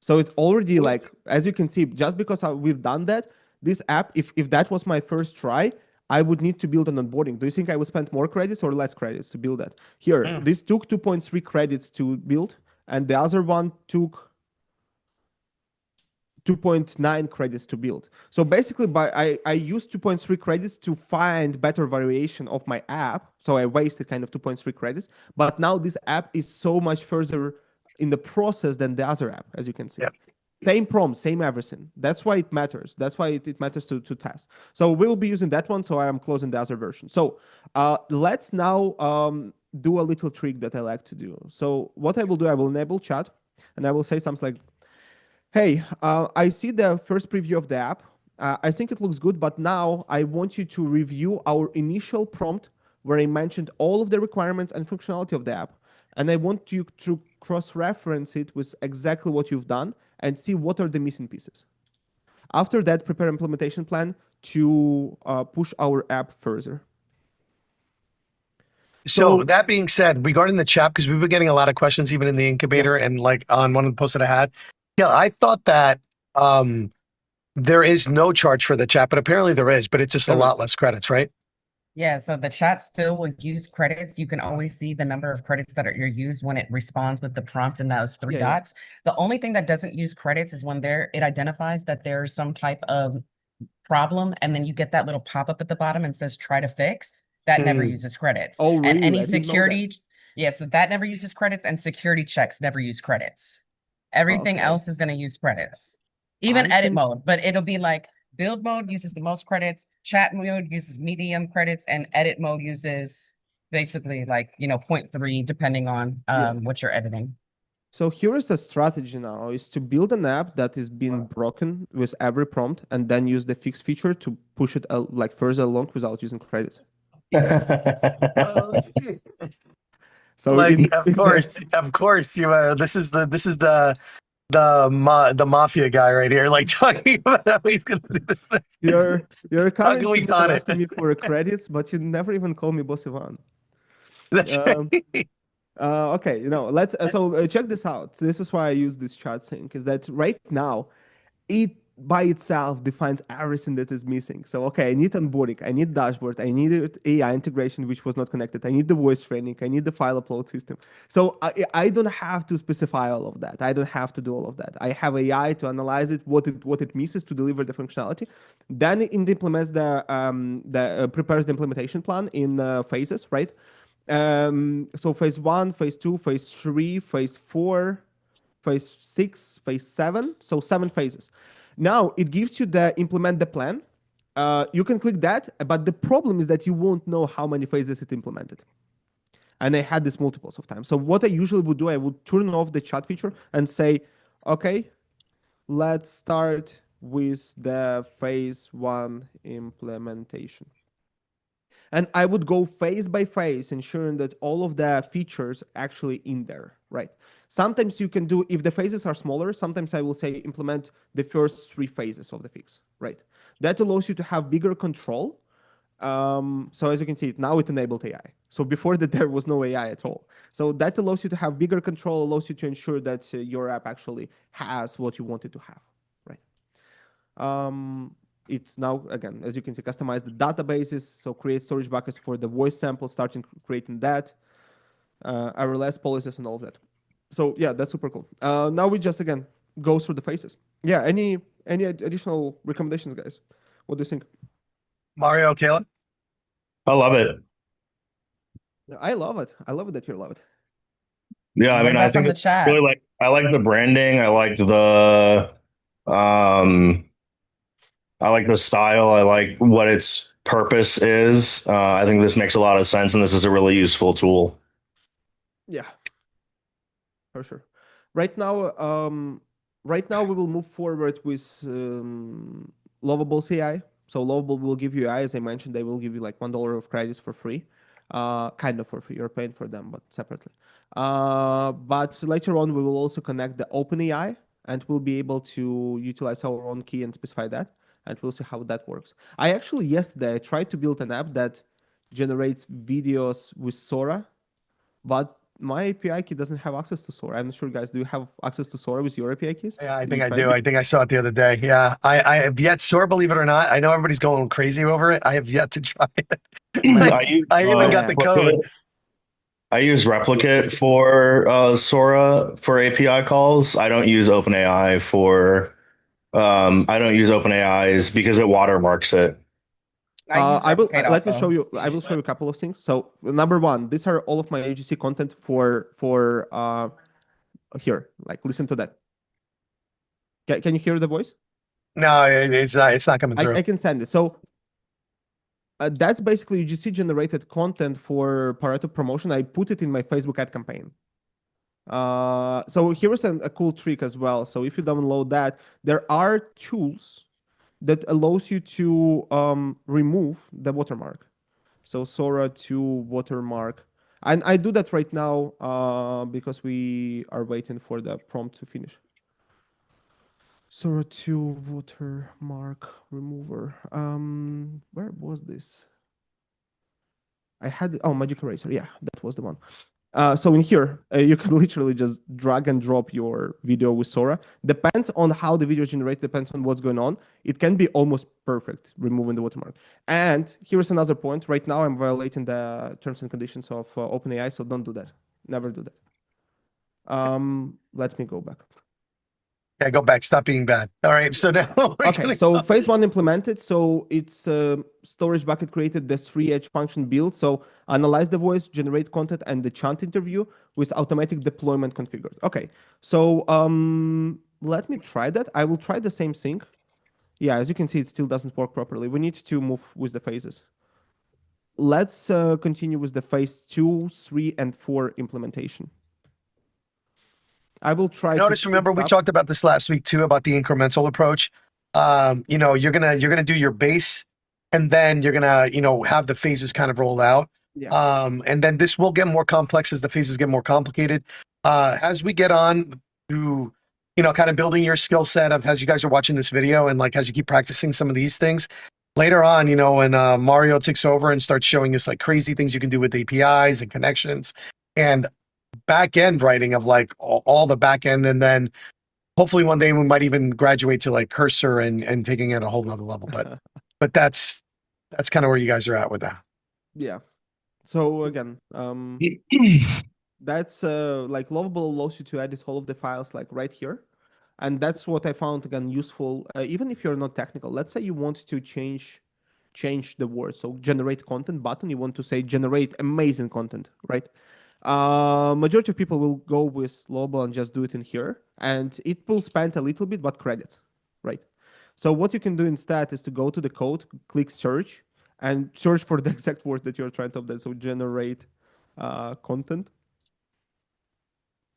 So it already, like, as you can see, just because we've done that, this app, if that was my first try, I would need to build an onboarding. Do you think I would spend more credits or less credits to build that? Here, this took 2.3 credits to build, and the other one took 2.9 credits to build. So basically, I used 2.3 credits to find better variation of my app. So I wasted kind of 2.3 credits. But now this app is so much further in the process than the other app, as you can see. Yep. Same prompt, same everything. That's why it matters. That's why it matters to test. So we'll be using that one. So I am closing the other version. So let's now do a little trick that I like to do. So what I will do, I will enable chat, and I will say something like, hey, I see the first preview of the app. I think it looks good, but now I want you to review our initial prompt where I mentioned all of the requirements and functionality of the app. And I want you to cross-reference it with exactly what you've done and see what are the missing pieces. After that, prepare implementation plan to push our app further. So that being said, regarding the chat, because we've been getting a lot of questions even in the incubator and like on one of the posts that I had, I thought that there is no charge for the chat, but apparently there is, but it's just a lot less credits, right? Yeah, so the chat still will use credits. You can always see the number of credits that are used when it responds with the prompt and those three Yeah, yeah. dots. The only thing that doesn't use credits is when it identifies that there's some type of problem, and then you get that little pop-up at the bottom and says try to fix. That never Hmm. uses credits. Oh, And really? any I didn't know that. security, yeah, so that never uses credits, and security checks never use credits. Everything Okay. else is going to use credits. Even I edit can mode, but it'll be like build mode uses the most credits, chat mode uses medium credits, and edit mode uses basically like, 0.3 depending on Yeah. what you're editing. So here is a strategy now is to build an app that is being broken with every prompt and then use the fix feature to push it like further along without using credits. So Like, in, of in the, course, you are. This is the mafia guy right here, like talking about how he's gonna do this thing. you're How coming can to we me con and it? asking me for credits, but you never even call me Boss Ivan. That's Um, right. okay, let's check this out. This is why I use this chart sync, is that right now it by itself defines everything that is missing. So okay, I need onboarding, I need dashboard, I need AI integration which was not connected, I need the voice training, I need the file upload system. So I don't have to specify all of that. I don't have to do all of that. I have AI to analyze it, what it misses to deliver the functionality. Then it implements prepares the implementation plan in phases, right? So phase 1, phase 2, phase 3, phase 4, phase 6, phase 7. So 7 phases. Now it gives you the implement the plan. You can click that, but the problem is that you won't know how many phases it implemented. And I had this multiples of times. So what I usually would do, I would turn off the chat feature and say, okay, let's start with the phase 1 implementation. And I would go phase by phase, ensuring that all of the features actually in there, right? Sometimes you can do, if the phases are smaller, sometimes I will say implement the first 3 phases of the fix, right? That allows you to have bigger control. So as you can see, now it enabled AI. So before that, there was no AI at all. So that allows you to have bigger control, allows you to ensure that your app actually has what you want it to have, right? It's now, again, as you can see, customize the databases. So create storage buckets for the voice sample, starting creating that, RLS policies and all of that. So yeah, that's super cool. Now we just, again, go through the phases. Yeah, any additional recommendations, guys? What do you think? Mario, Kayla. I love it. I love it. I love it that you love it. Yeah, I What mean, I about from think the it's chat? really like I like the branding. Um I like the style. I like what its purpose is. I think this makes a lot of sense, and this is a really useful tool. Yeah, for sure. Right now, we will move forward with Lovable's AI. So Lovable will give you AI, as I mentioned, they will give you like $1 of credits for free, kind of for free. You're paying for them, but separately. But later on, we will also connect the OpenAI, and we'll be able to utilize our own key and specify that, and we'll see how that works. I actually yesterday I tried to build an app that generates videos with Sora, but my API key doesn't have access to Sora. I'm not sure, guys. Do you have access to Sora with your API keys? Yeah, I Did think you I try do. it? I think I saw it the other day. Yeah, I have yet, Sore, believe it or not. I know everybody's going crazy over it. I have yet to try it. I use I even got Yeah. the code. I use Replicate for Sora for API calls. I don't use OpenAI for I don't use OpenAI's because it watermarks it. I use I will Replicate let me show also. you. I will show you a couple of things. So number one, these are all of my UGC content for here. Like listen to that. Can you hear the voice? No, it's not. It's not coming through. I can send it. So that's basically UGC generated content for Pareto promotion. I put it in my Facebook ad campaign. So here's a cool trick as well. So if you download that, there are tools that allows you to remove the watermark. So Sora to watermark. And I do that right now because we are waiting for the prompt to finish. Sora to watermark remover. Where was this? I had, oh, Magic Eraser. Yeah, that was the one. So in here, you can literally just drag and drop your video with Sora. Depends on how the video is generated, depends on what's going on. It can be almost perfect, removing the watermark. And here's another point. Right now, I'm violating the terms and conditions of OpenAI, so don't do that. Never do that. Let me go back. Yeah, go back. Stop being bad. All right. So now we're Okay, gonna so go- phase one implemented. So it's storage bucket created the 3H function build. So analyze the voice, generate content, and the chant interview with automatic deployment configured. Okay, so let me try that. I will try the same thing. Yeah, as you can see, it still doesn't work properly. We need to move with the phases. Let's continue with the phase 2, 3, and 4 implementation. I will try Notice, to remember, we talked about this last week too, about the incremental approach. You know, you're gonna do your base, and then you're gonna, you know, have the phases kind of rolled out. Yeah. And then this will get more complex as the phases get more complicated. As we get on to, you know, kind of building your skill set of as you guys are watching this video, and like as you keep practicing some of these things, later on, you know, when Mario takes over and starts showing us like crazy things you can do with APIs and connections and back end writing of like all the back end, and then hopefully one day we might even graduate to like cursor and taking it a whole nother level. But that's kind of where you guys are at with that. Yeah. So again, that's like Lovable allows you to edit all of the files like right here. And that's what I found again useful, even if you're not technical. Let's say you want to change the word. So generate content button, you want to say generate amazing content, right? Majority of people will go with Lovable and just do it in here. And it will spend a little bit, but credits, right? So what you can do instead is to go to the code, click search, and search for the exact word that you're trying to update. So generate content.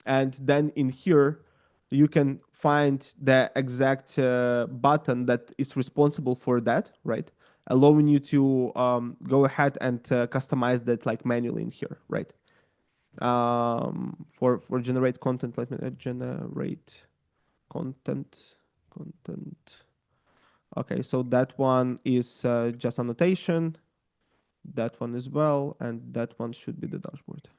And then in here, you can find the exact button that is responsible for that, right? Allowing you to go ahead and customize that like manually in here, right? For generate content, let me generate content. Okay, so that one is just annotation. That one as well, and that one should be the dashboard.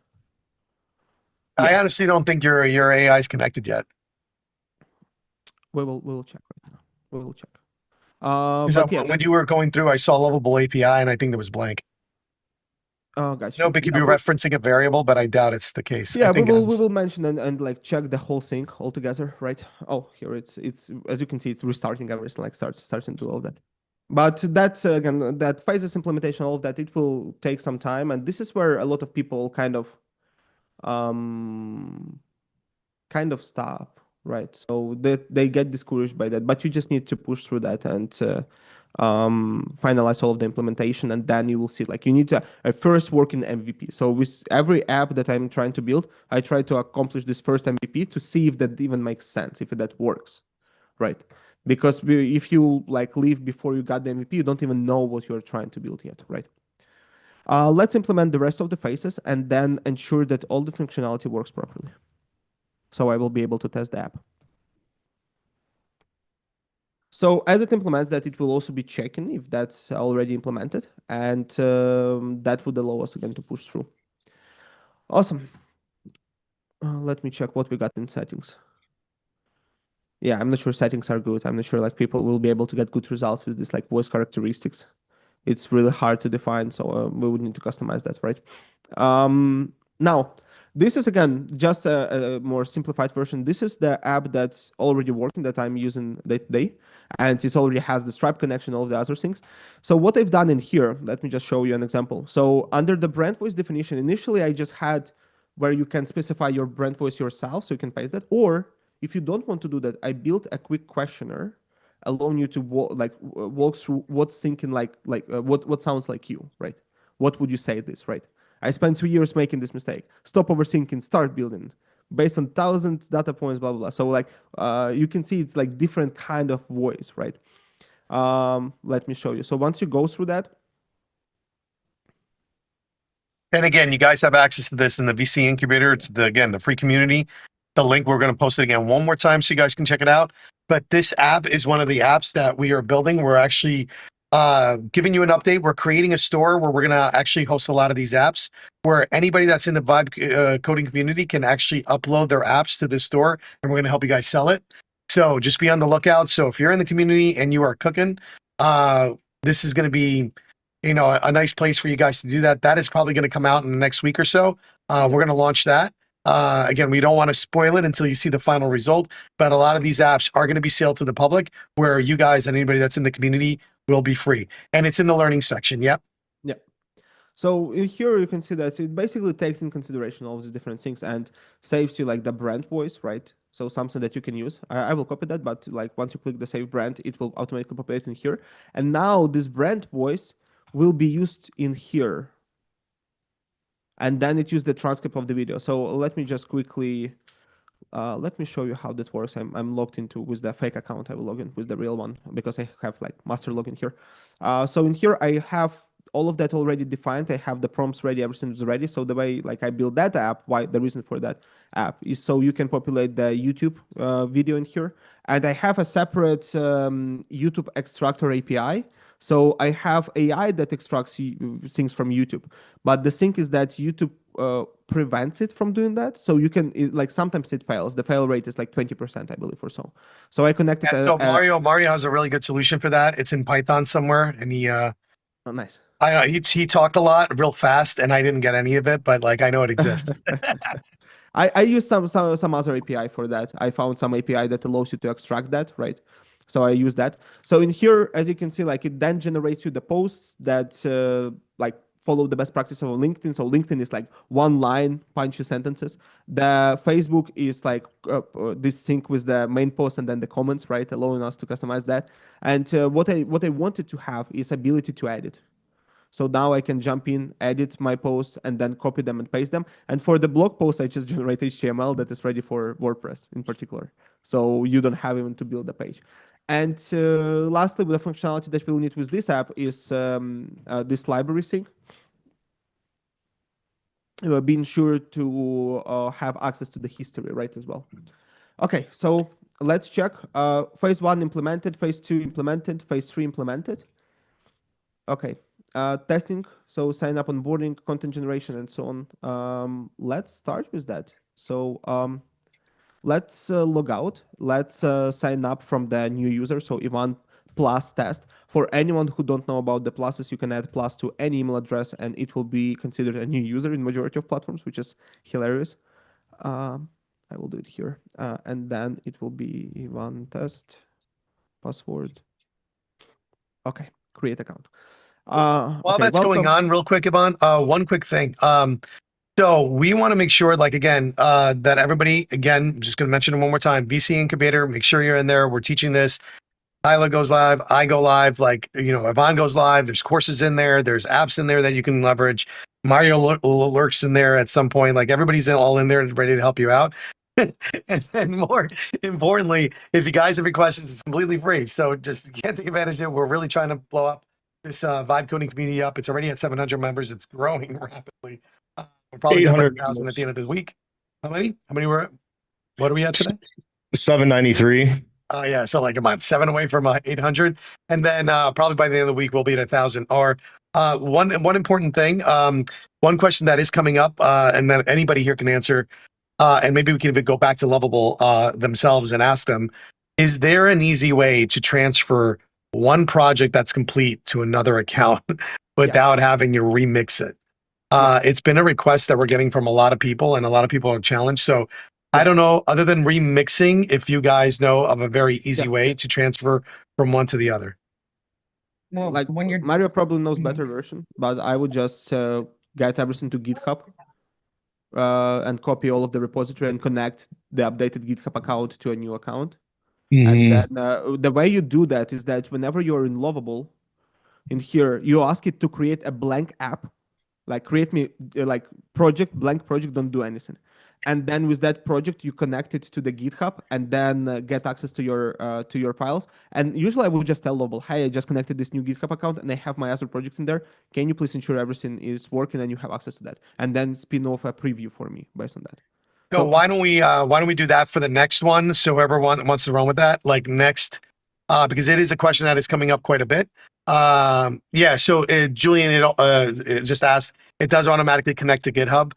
I honestly don't think your AI is connected yet. We will check right now. We will check. But yeah, when you were going through, I saw Lovable API, and I think it was blank. Oh, gotcha. You know, it could be referencing a variable, but I doubt it's the case. Yeah, I think we will mention and like check the whole thing all together, right? Oh, here it's as you can see, it's restarting everything, like starting to do all that. But that's again that phases implementation, all of that, it will take some time, and this is where a lot of people kind of stop, right? So they get discouraged by that, but you just need to push through that and finalize all of the implementation, and then you will see like you need to first work in MVP. So with every app that I'm trying to build, I try to accomplish this first MVP to see if that even makes sense, if that works, right? Because if you like leave before you got the MVP, you don't even know what you're trying to build yet, right? Let's implement the rest of the phases and then ensure that all the functionality works properly. So I will be able to test the app. So as it implements that, it will also be checking if that's already implemented, and that would allow us again to push through. Awesome. Let me check what we got in settings. Yeah, I'm not sure settings are good. I'm not sure like people will be able to get good results with this like voice characteristics. It's really hard to define, so we would need to customize that, right? Now, this is again just a more simplified version. This is the app that's already working that I'm using day to day, and it already has the Stripe connection, all of the other things. So what I've done in here, let me just show you an example. So under the brand voice definition, initially I just had where you can specify your brand voice yourself, so you can paste that. Or if you don't want to do that, I built a quick questionnaire allowing you to walk through what's thinking like what sounds like you, right? What would you say this, right? I spent 2 years making this mistake. Stop overthinking, start building based on thousands data points, blah, blah, blah. So like you can see it's like different kind of voice, right? Let me show you. So once you go through that. And again, you guys have access to this in the VC incubator. It's the free community. The link, we're going to post it again one more time so you guys can check it out. But this app is one of the apps that we are building. We're actually giving you an update. We're creating a store where we're going to actually host a lot of these apps where anybody that's in the vibe coding community can actually upload their apps to this store, and we're going to help you guys sell it. So just be on the lookout. So if you're in the community and you are cooking, this is going to be, a nice place for you guys to do that. That is probably going to come out in the next week or so. We're going to launch that. Again, we don't want to spoil it until you see the final result, but a lot of these apps are going to be sold to the public where you guys and anybody that's in the community will be free. And it's in the learning section. Yep. Yeah. So in here you can see that it basically takes in consideration all these different things and saves you like the brand voice, right? So something that you can use. I will copy that, but like once you click the save brand, it will automatically populate in here. And now this brand voice will be used in here. And then it used the transcript of the video. So let me just quickly, let me show you how that works. I'm logged into with the fake account. I will log in with the real one because I have like master login here. So in here, I have all of that already defined. I have the prompts ready, everything is ready. So the way like I build that app, the reason for that app is so you can populate the YouTube video in here. And I have a separate YouTube extractor API. So I have AI that extracts things from YouTube. But the thing is that YouTube prevents it from doing that. So you can like sometimes it fails. The fail rate is like 20%, I believe, or so. So I connected. So Mario has a really good solution for that. It's in Python somewhere, and he oh, nice. he talked a lot real fast, and I didn't get any of it, but like I know it exists. I use some other API for that. I found some API that allows you to extract that, right? So I use that. So in here, as you can see, like it then generates you the posts that like follow the best practice of LinkedIn. So LinkedIn is like one line, punchy sentences. The Facebook is like this sync with the main post and then the comments, right? Allowing us to customize that. And what I wanted to have is ability to edit. So now I can jump in, edit my posts, and then copy them and paste them. And for the blog post, I just generate HTML that is ready for WordPress in particular. So you don't have even to build a page. And lastly, with the functionality that we'll need with this app is this library sync. Being sure to have access to the history, right, as well. Okay, so let's check. Phase 1 implemented, phase 2 implemented, phase 3 implemented. Okay, testing, so sign up, onboarding, content generation, and so on. Let's start with that. So let's log out. Let's sign up from the new user. So Ivan plus test. For anyone who don't know about the pluses, you can add plus to any email address and it will be considered a new user in majority of platforms, which is hilarious. I will do it here. And then it will be Ivan test, password. Okay, create account. While Okay, that's going on, real quick, Ivan, one quick thing. So we want to make sure, like, again, that everybody, again, I'm just going to mention it one more time, VC Incubator, make sure you're in there. We're teaching this. Tyler goes live, I go live, like, Ivan goes live. There's courses in there. There's apps in there that you can leverage. Mario lurks in there at some point. Like, everybody's all in there ready to help you out. And then more importantly, if you guys have any questions, it's completely free. So just you can't take advantage of it. We're really trying to blow up this vibe coding community up. It's already at 700 members. It's growing rapidly. We're probably 800,000 at the end of the week. How many what are we at today? 793. Yeah, so like about 7 away from 800, and then probably by the end of the week we'll be at 1,000. Or one important thing, one question that is coming up, and that anybody here can answer, and maybe we can even go back to Lovable themselves and ask them: is there an easy way to transfer one project that's complete to another account without having to remix it? It's been a request that we're getting from a lot of people, and a lot of people are challenged. So I don't know, other than remixing, if you guys know of a very easy way to transfer from one to the other. Well, like when you're Mario probably knows better version, but I would just get everything to GitHub and copy all of the repository and connect the updated GitHub account to a new account. And then the way you do that is that whenever you're in Lovable, in here, you ask it to create a blank app, like create me like blank project, don't do anything. And then with that project, you connect it to the GitHub and then get access to your files. And usually I will just tell Lovable, hey, I just connected this new GitHub account and I have my other project in there. Can you please ensure everything is working and you have access to that? And then spin off a preview for me based on that. So why don't we do that for the next one? So everyone wants to run with that, like next, because it is a question that is coming up quite a bit. Yeah. So Julian, it just asked. It does automatically connect to GitHub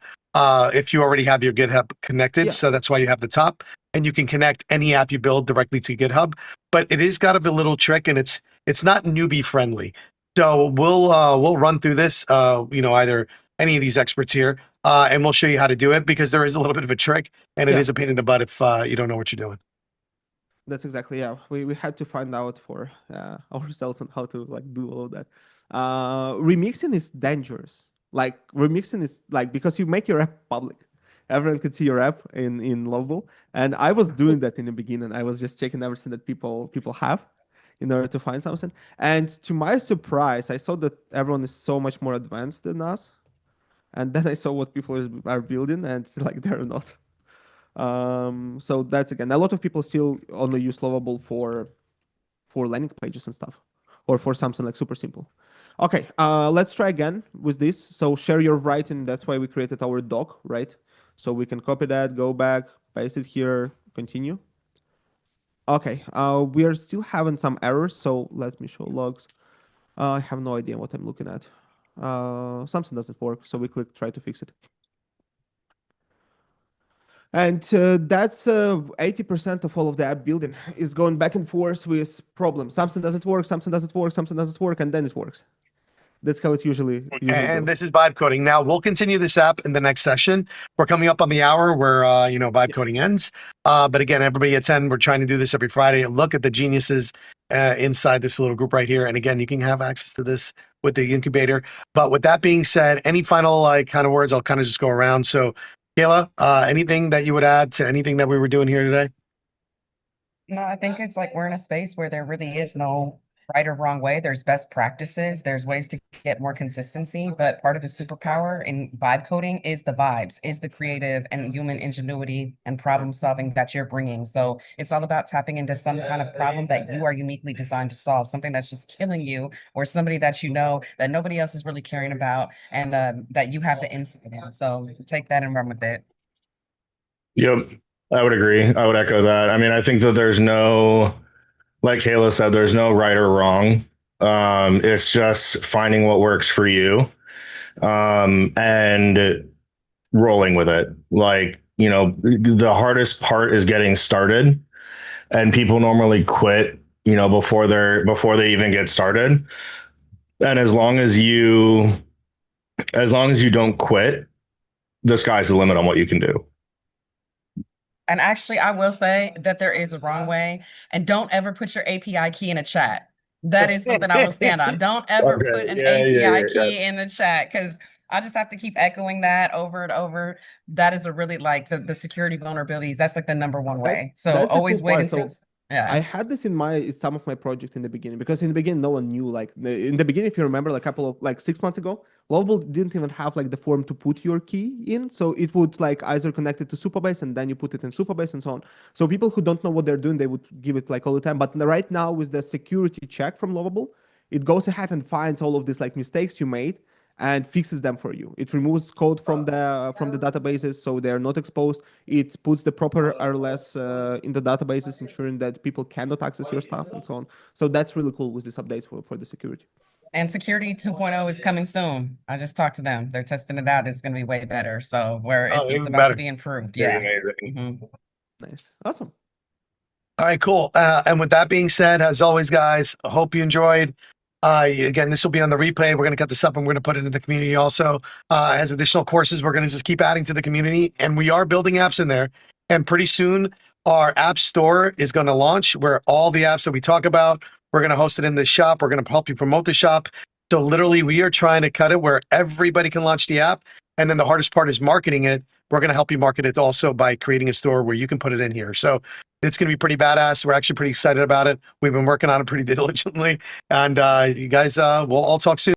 if you already have your GitHub connected. Yeah. So that's why you have the top, and you can connect any app you build directly to GitHub. But it is got a little trick, and it's not newbie friendly. So we'll run through this. Either any of these experts here, and we'll show you how to do it because there is a little bit of a trick, and it Yeah. is a pain in the butt if you don't know what you're doing. That's exactly, yeah. We had to find out for ourselves on how to like do all of that. Remixing is dangerous. Like remixing is like because you make your app public, everyone could see your app in Lovable. And I was doing that in the beginning. I was just checking everything that people have in order to find something. And to my surprise, I saw that everyone is so much more advanced than us. And then I saw what people are building, and like they're not. So that's again, a lot of people still only use Lovable for landing pages and stuff, or for something like super simple. Okay, let's try again with this. So share your writing. That's why we created our doc, right? So we can copy that, go back, paste it here, continue. Okay, we are still having some errors. So let me show logs. I have no idea what I'm looking at. Something doesn't work. So we click try to fix it. And that's 80% of all of the app building is going back and forth with problems. Something doesn't work, something doesn't work, something doesn't work, and then it works. That's how it usually And goes. this is vibe coding. Now we'll continue this app in the next session. We're coming up on the hour where vibe coding ends. But again, everybody at 10, we're trying to do this every Friday. Look at the geniuses inside this little group right here. And again, you can have access to this with the incubator. But with that being said, any final kind of words? I'll kind of just go around. So Kayla, anything that you would add to anything that we were doing here today? No, I think it's like we're in a space where there really is no right or wrong way. There's best practices. There's ways to get more consistency, but part of the superpower in vibe coding is the vibes, is the creative and human ingenuity and problem solving that you're bringing. So it's all about tapping into some kind of problem that you are uniquely designed to solve, something that's just killing you, or somebody that you know that nobody else is really caring about, and that you have the insight in. So take that and run with it. Yep, I would agree. I would echo that. I mean, I think that there's no, like Kayla said, there's no right or wrong. It's just finding what works for you, and rolling with it. Like, the hardest part is getting started, and people normally quit, before they even get started. And as long as you don't quit, the sky's the limit on what you can do. And actually, I will say that there is a wrong way. And don't ever put your API key in a chat. That is something I will stand on. Don't ever Okay, put an yeah, API key in the chat, because I just have to keep echoing that over and over. That is a really like the security vulnerabilities. That's like the number one way. So that's the always cool wait part. until. So Yeah. I had this in some of my projects in the beginning, because in the beginning no one knew. Like in the beginning, if you remember, like a couple of 6 months ago, Lovable didn't even have like the form to put your key in. So it would like either connect it to Supabase and then you put it in Supabase and so on. So people who don't know what they're doing, they would give it like all the time. But right now with the security check from Lovable, it goes ahead and finds all of these like mistakes you made and fixes them for you. It removes code from the databases so they're not exposed. It puts the proper RLS in the databases, ensuring that people cannot access your stuff and so on. So that's really cool with these updates for the security. And security 2.0 is coming soon. I just talked to them. They're testing it out. It's going to be way better. So it's about to be improved. Yeah. Amazing. Nice. Awesome. All right, cool. And with that being said, as always, guys, I hope you enjoyed. Again, this will be on the replay. We're going to cut this up and we're going to put it in the community also. As additional courses, we're going to just keep adding to the community. And we are building apps in there. And pretty soon, our app store is going to launch where all the apps that we talk about, we're going to host it in this shop. We're going to help you promote the shop. So literally, we are trying to cut it where everybody can launch the app. And then the hardest part is marketing it. We're going to help you market it also by creating a store where you can put it in here. So it's going to be pretty badass. We're actually pretty excited about it. We've been working on it pretty diligently. And you guys, we'll all talk soon.